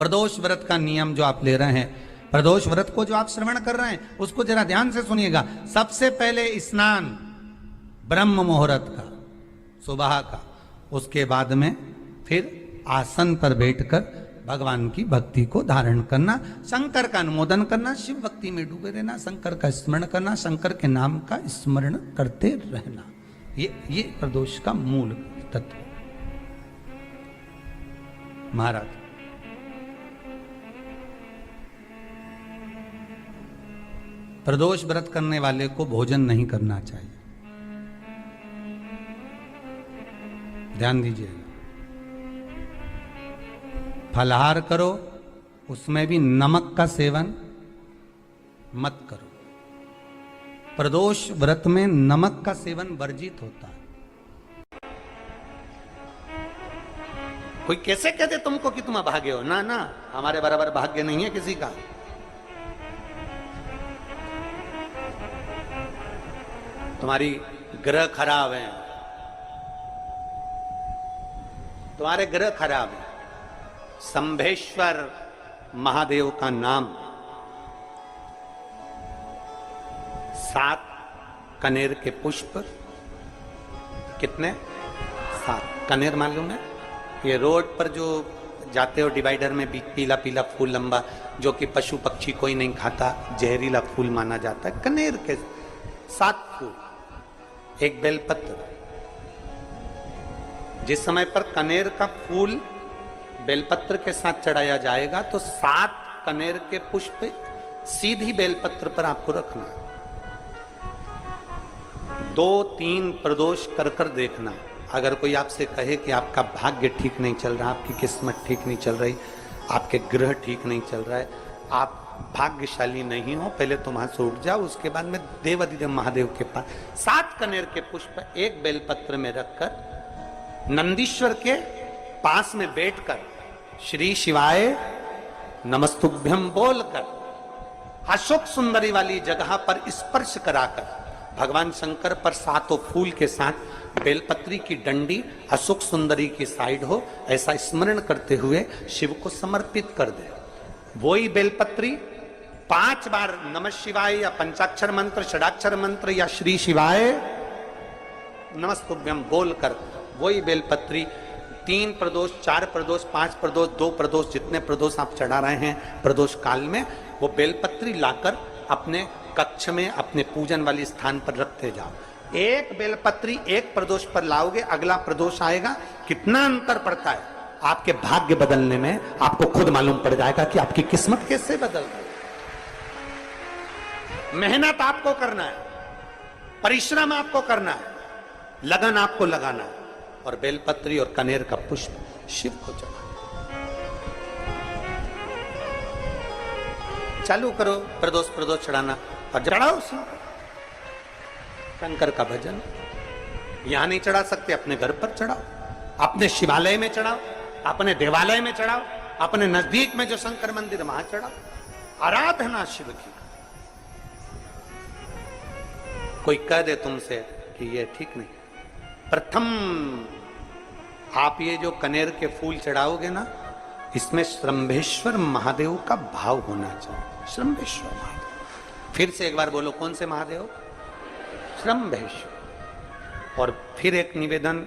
प्रदोष व्रत का नियम जो आप ले रहे हैं, प्रदोष व्रत को जो आप श्रवण कर रहे हैं उसको जरा ध्यान से सुनिएगा। सबसे पहले स्नान ब्रह्म मुहूर्त का, सुबह का, उसके बाद में फिर आसन पर बैठकर भगवान की भक्ति को धारण करना, शंकर का अनुमोदन करना, शिव भक्ति में डूबे रहना, शंकर का स्मरण करना, शंकर के नाम का स्मरण करते रहना। ये प्रदोष का मूल तत्व। महाराज प्रदोष व्रत करने वाले को भोजन नहीं करना चाहिए, ध्यान दीजिएगा। फलाहार करो, उसमें भी नमक का सेवन मत करो। प्रदोष व्रत में नमक का सेवन वर्जित होता है। कोई कैसे कहते तुमको कि तुम अभागे हो? ना ना, हमारे बराबर भाग्य नहीं है किसी का। तुम्हारी ग्रह खराब है, तुम्हारे ग्रह खराब है। शंभेश्वर महादेव का नाम 7 कनेर के पुष्प, कितने? 7 कनेर मालूम है? ये रोड पर जो जाते हो डिवाइडर में पीला पीला फूल लंबा, जो कि पशु पक्षी कोई नहीं खाता, जहरीला फूल माना जाता है। कनेर के 7 फूल, एक बेलपत्र। जिस समय पर कनेर का फूल बेलपत्र के साथ चढ़ाया जाएगा तो 7 कनेर के पुष्प सीधी बेलपत्र पर आपको रखना। 2-3 प्रदोष कर कर देखना। अगर कोई आपसे कहे कि आपका भाग्य ठीक नहीं चल रहा, आपकी किस्मत ठीक नहीं चल रही, आपके ग्रह ठीक नहीं चल रहा है, आप भाग्यशाली नहीं हो, पहले तुम वहां से उठ जाओ। उसके बाद में देवाधिदेव महादेव के पास 7 कनेर के पुष्प एक बेलपत्र में रखकर नंदीश्वर के पास में बैठकर श्री शिवाय नमस्तुभ्यम बोलकर अशोक सुंदरी वाली जगह पर स्पर्श कराकर भगवान शंकर पर 7 फूल के साथ बेलपत्री की डंडी अशोक सुंदरी की साइड हो, ऐसा स्मरण करते हुए शिव को समर्पित कर दे। वही बेलपत्री 5 बार नमः शिवाय या पंचाक्षर मंत्र, षडाक्षर मंत्र या श्री शिवाय नमस्तुभ्यम बोलकर वही बेलपत्री 3 प्रदोष, 4 प्रदोष, 5 प्रदोष, 2 प्रदोष, जितने प्रदोष आप चढ़ा रहे हैं प्रदोष काल में, वो बेलपत्री लाकर अपने कक्ष में अपने पूजन वाले स्थान पर रखते जाओ। एक बेलपत्री एक प्रदोष पर लाओगे, अगला प्रदोष आएगा, कितना अंतर पड़ता है आपके भाग्य बदलने में, आपको खुद मालूम पड़ जाएगा कि आपकी किस्मत कैसे बदल गई। मेहनत आपको करना है, परिश्रम आपको करना है, लगन आपको लगाना है, और बेलपत्री और कनेर का पुष्प शिव को चढ़ाना। चालू करो प्रदोष चढ़ाना और चढ़ाओ शंकर का भजन। यहां नहीं चढ़ा सकते, अपने घर पर चढ़ाओ, अपने शिवालय में चढ़ाओ, अपने देवालय में चढ़ाओ, अपने नजदीक में जो शंकर मंदिर वहां चढ़ाओ। आराधना शिव की। कोई कह दे तुमसे कि ये ठीक नहीं, प्रथम आप ये जो कनेर के फूल चढ़ाओगे ना, इसमें श्रंभेश्वर महादेव का भाव होना चाहिए। श्रंभेश्वर महादेव, फिर से एक बार बोलो, कौन से महादेव? श्रंभेश्वर। और फिर एक निवेदन,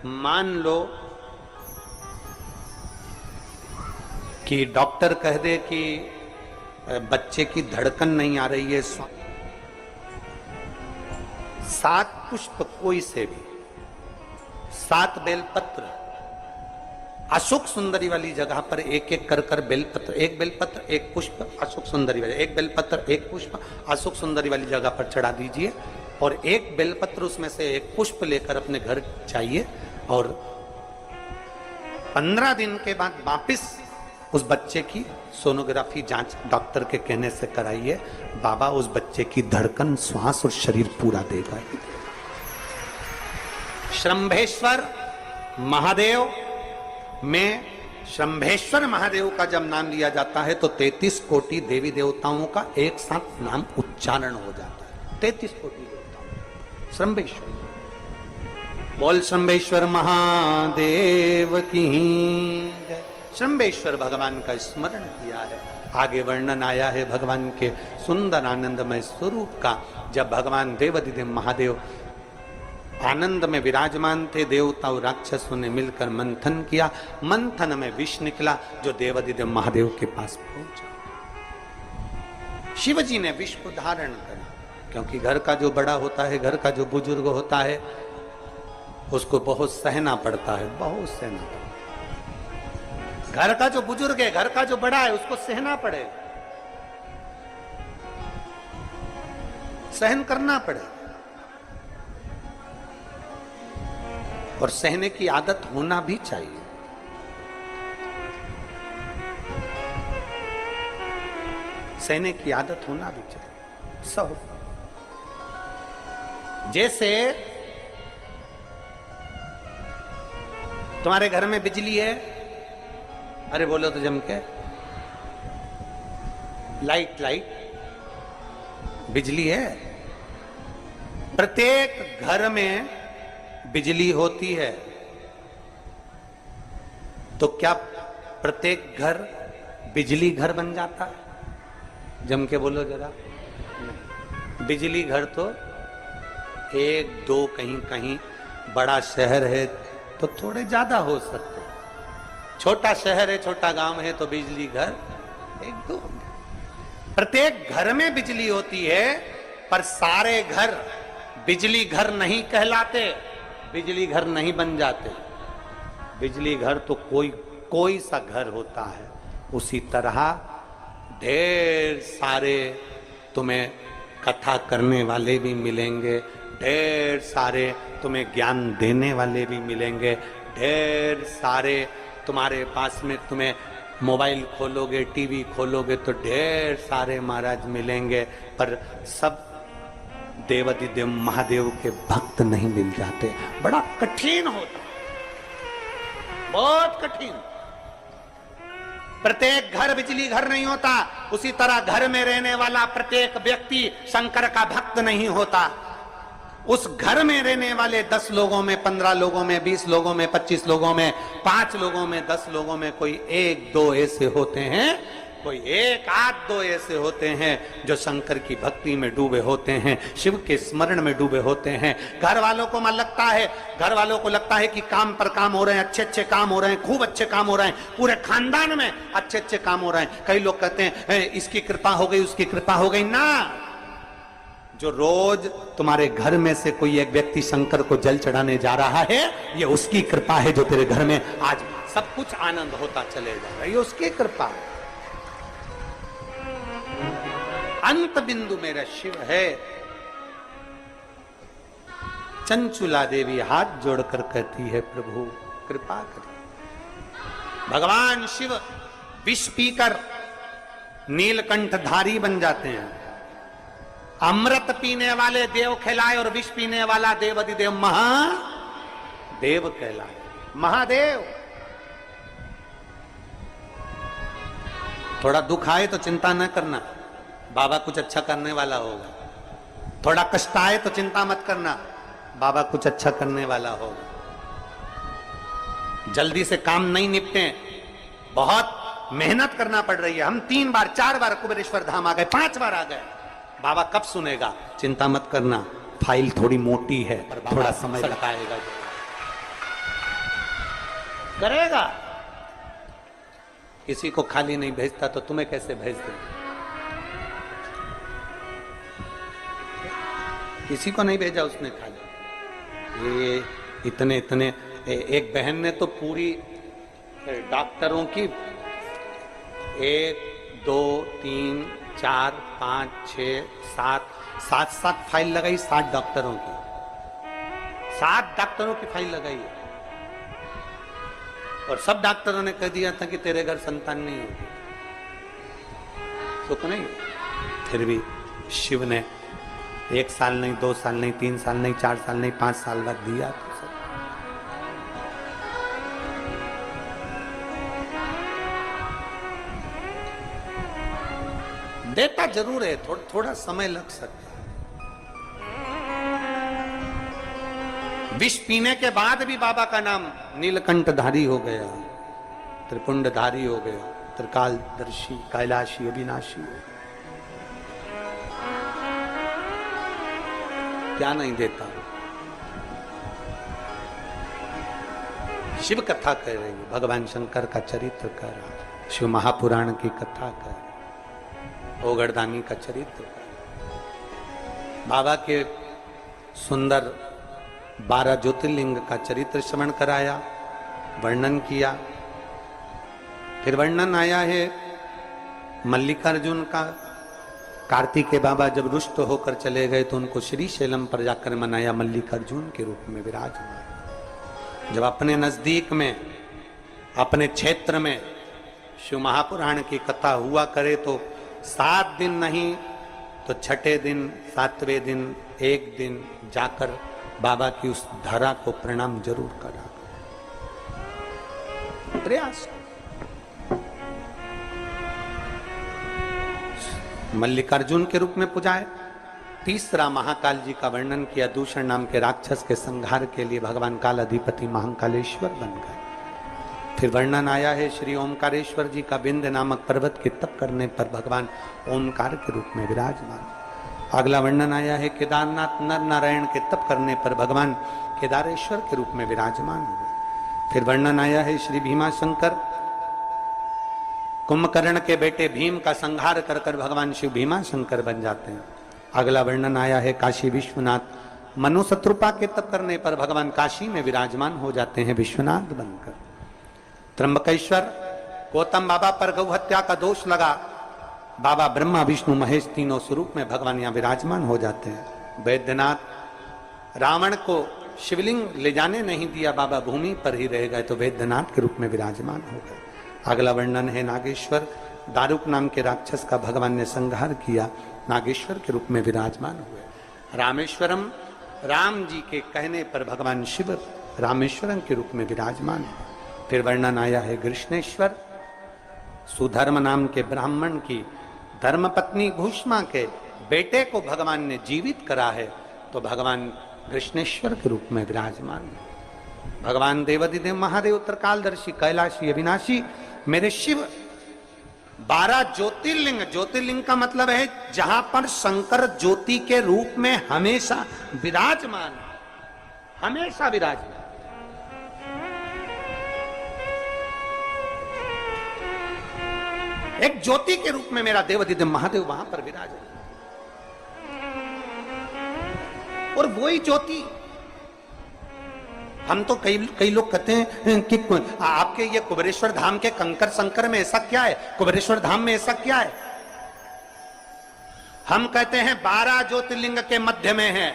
मान लो कि डॉक्टर कह दे कि बच्चे की धड़कन नहीं आ रही है, 7 पुष्प कोई से भी, 7 बेलपत्र अशोक सुंदरी वाली जगह पर एक एक कर कर बेलपत्र, एक बेलपत्र एक पुष्प अशोक सुंदरी वाली, एक बेलपत्र एक पुष्प अशोक सुंदरी वाली जगह पर चढ़ा दीजिए, और एक बेलपत्र उसमें से एक पुष्प लेकर अपने घर चाहिए, और 15 दिन के बाद वापिस उस बच्चे की सोनोग्राफी जांच डॉक्टर के कहने से कराइए। बाबा उस बच्चे की धड़कन, श्वास और शरीर पूरा देगा। श्रंभेश्वर महादेव में श्रंभेश्वर महादेव का जब नाम लिया जाता है तो 33 कोटि देवी देवताओं का एक साथ नाम उच्चारण हो जाता है। 33 कोटि देवताओं श्रंभेश्वर। बोल शंभेश्वर महादेव की जय। शंभेश्वर भगवान का स्मरण किया है। आगे वर्णन आया है भगवान के सुंदर आनंदमय स्वरूप का। जब भगवान देवाधिदेव महादेव आनंद में विराजमान थे, देवता और राक्षसों ने मिलकर मंथन किया। मंथन में विष निकला जो देवाधिदेव महादेव के पास पहुंचा। शिव जी ने विष को धारण करा, क्योंकि घर का जो बड़ा होता है, घर का जो बुजुर्ग होता है, उसको बहुत सहना पड़ता है, बहुत सहना पड़ता है। घर का जो बुजुर्ग है, घर का जो बड़ा है, उसको सहना पड़ेगा, सहन करना पड़ेगा। और सहने की आदत होना भी चाहिए। सहने की आदत होना भी चाहिए। सब जैसे तुम्हारे घर में बिजली है, अरे बोलो तो जम के, लाइट बिजली है। प्रत्येक घर में बिजली होती है, तो क्या प्रत्येक घर बिजली घर बन जाता है? जम के बोलो जरा। बिजली घर तो एक दो, कहीं कहीं बड़ा शहर है तो थोड़े ज्यादा हो सकते हैं। छोटा शहर है, छोटा गांव है तो बिजली घर एक दो। प्रत्येक घर में बिजली होती है, पर सारे घर बिजली घर नहीं कहलाते, बिजली घर नहीं बन जाते। बिजली घर तो कोई सा घर होता है। उसी तरह ढेर सारे तुम्हें कथा करने वाले भी मिलेंगे, ढेर सारे तुम्हें ज्ञान देने वाले भी मिलेंगे, ढेर सारे तुम्हारे पास में, तुम्हें मोबाइल खोलोगे, टीवी खोलोगे तो ढेर सारे महाराज मिलेंगे, पर सब देवाधिदेव महादेव के भक्त नहीं मिल जाते। बड़ा कठिन होता, बहुत कठिन। प्रत्येक घर बिजली घर नहीं होता। उसी तरह घर में रहने वाला प्रत्येक व्यक्ति शंकर का भक्त नहीं होता। उस घर में रहने वाले 10 लोगों में, 15 लोगों में, 20 लोगों में, 25 लोगों में, 5 लोगों में, 10 लोगों में कोई 1-2 ऐसे होते हैं, कोई 1-8-2 ऐसे होते हैं जो शंकर की भक्ति में डूबे होते हैं, शिव के स्मरण में डूबे होते हैं। घर वालों को लगता है कि काम पर काम हो रहे हैं, अच्छे काम हो रहे हैं, खूब अच्छे काम हो रहे हैं, पूरे खानदान में अच्छे काम हो रहे हैं। कई लोग कहते हैं इसकी कृपा हो गई, उसकी कृपा हो गई। ना, जो रोज तुम्हारे घर में से कोई एक व्यक्ति शंकर को जल चढ़ाने जा रहा है, ये उसकी कृपा है जो तेरे घर में आज सब कुछ आनंद होता चले जा रहा है, ये उसकी कृपा है। अंत बिंदु मेरा शिव है। चंचुला देवी हाथ जोड़कर कहती है, प्रभु कृपा करिए। भगवान शिव विष पीकर नीलकंठधारी बन जाते हैं। अमृत पीने वाले देव कहलाए और विष पीने वाला देवाधिदेव महादेव कहलाए। महादेव। थोड़ा दुख आए तो चिंता न करना, बाबा कुछ अच्छा करने वाला होगा। थोड़ा कष्ट आए तो चिंता मत करना, बाबा कुछ अच्छा करने वाला होगा। जल्दी से काम नहीं निपटे, बहुत मेहनत करना पड़ रही है। हम 3 बार 4 बार कुबेरेश्वर धाम आ गए, 5 बार आ गए, बाबा कब सुनेगा? चिंता मत करना, फाइल थोड़ी मोटी है, पर थोड़ा समय लगाएगा, करेगा। किसी को खाली नहीं भेजता तो तुम्हें कैसे भेज दे? किसी को नहीं भेजा उसने खाली। ये इतने एक बहन ने तो पूरी डॉक्टरों की 1 2 3 4 5 6 7 फाइल लगाई। 7 डॉक्टरों की, 7 डॉक्टरों की फाइल लगाई है। और सब डॉक्टरों ने कह दिया था कि तेरे घर संतान नहीं होगी, सुख नहीं। फिर भी शिव ने 1 साल नहीं, 2 साल नहीं, 3 साल नहीं, 4 साल नहीं, 5 साल बाद दिया। तो सब देता जरूर है, थोड़ा समय लग सकता है। विष पीने के बाद भी बाबा का नाम नीलकंठधारी हो गया। त्रिपुंडधारी हो गया, त्रिकालदर्शी, कैलाशी, अविनाशी हो गया। क्या नहीं देता। शिव कथा कह रही है, भगवान शंकर का चरित्र कह रहा है, शिव महापुराण की कथा कह रहा है, ओगरदानी का चरित्र कह रहा है, बाबा के सुंदर 12 ज्योतिर्लिंग का चरित्र श्रवण कराया, वर्णन किया। फिर वर्णन आया है मल्लिकार्जुन का। कार्तिकेय बाबा जब रुष्ट होकर चले गए तो उनको श्री शैलम पर जाकर मनाया, मल्लिकार्जुन के रूप में विराजमान। जब अपने नजदीक में, अपने क्षेत्र में शिव महापुराण की कथा हुआ करे तो 7 दिन नहीं तो छठे दिन, 7वें दिन, एक दिन जाकर बाबा की उस धरा को प्रणाम जरूर करा। प्रयास। मल्लिकार्जुन के रूप में पूजाए। तीसरा महाकाल जी का वर्णन किया, दूषण नाम के राक्षस के संहार के लिए भगवान काल अधिपति महाकालेश्वर बन गए। फिर वर्णन आया है श्री ओमकारेश्वर जी का, विंध्य नामक पर्वत के तप करने पर भगवान ओमकार के रूप में विराजमान। अगला वर्णन आया है केदारनाथ नर नारायण के तप करने पर भगवान केदारेश्वर के रूप में विराजमान हुए। फिर वर्णन आया है श्री भीमा शंकर, कुंभकर्ण के बेटे भीम का संहार कर कर भगवान शिव भीमा शंकर बन जाते हैं। अगला वर्णन आया है काशी विश्वनाथ, मनु शत्रुपा के तप करने पर भगवान काशी में विराजमान हो जाते हैं विश्वनाथ बनकर। त्र्यंबकेश्वर, गौतम बाबा पर गौ हत्या का दोष लगा, बाबा ब्रह्मा विष्णु महेश तीनों स्वरूप में भगवान यहाँ विराजमान हो जाते हैं। वैद्यनाथ, रावण को शिवलिंग ले जाने नहीं दिया, बाबा भूमि पर ही रह गए तो वैद्यनाथ के रूप में विराजमान हो गए। अगला वर्णन है नागेश्वर, दारुक नाम के राक्षस का भगवान ने संहार किया, नागेश्वर के रूप में विराजमान हुए। रामेश्वरम, राम जी के कहने पर भगवान शिव रामेश्वरम के रूप में विराजमान है। फिर वर्णन आया है कृष्णेश्वर, सुधर्म नाम के ब्राह्मण की धर्मपत्नी भूष्मा के बेटे को भगवान ने जीवित करा है तो भगवान कृष्णेश्वर के रूप में विराजमान है। भगवान देवाधिदेव महादेव त्रिकालदर्शी, कैलाशी, अविनाशी, मेरे शिव 12 ज्योतिर्लिंग। ज्योतिर्लिंग का मतलब है जहां पर शंकर ज्योति के रूप में हमेशा विराजमान, हमेशा विराजमान। एक ज्योति के रूप में मेरा देवाधिदेव महादेव वहां पर विराजमान, और वही ज्योति हम तो कई लोग कहते हैं कि आपके ये कुबेरेश्वर धाम के कंकर संकर में ऐसा क्या है, कुबेरेश्वर धाम में ऐसा क्या है। हम कहते हैं 12 ज्योतिर्लिंग के मध्य में है।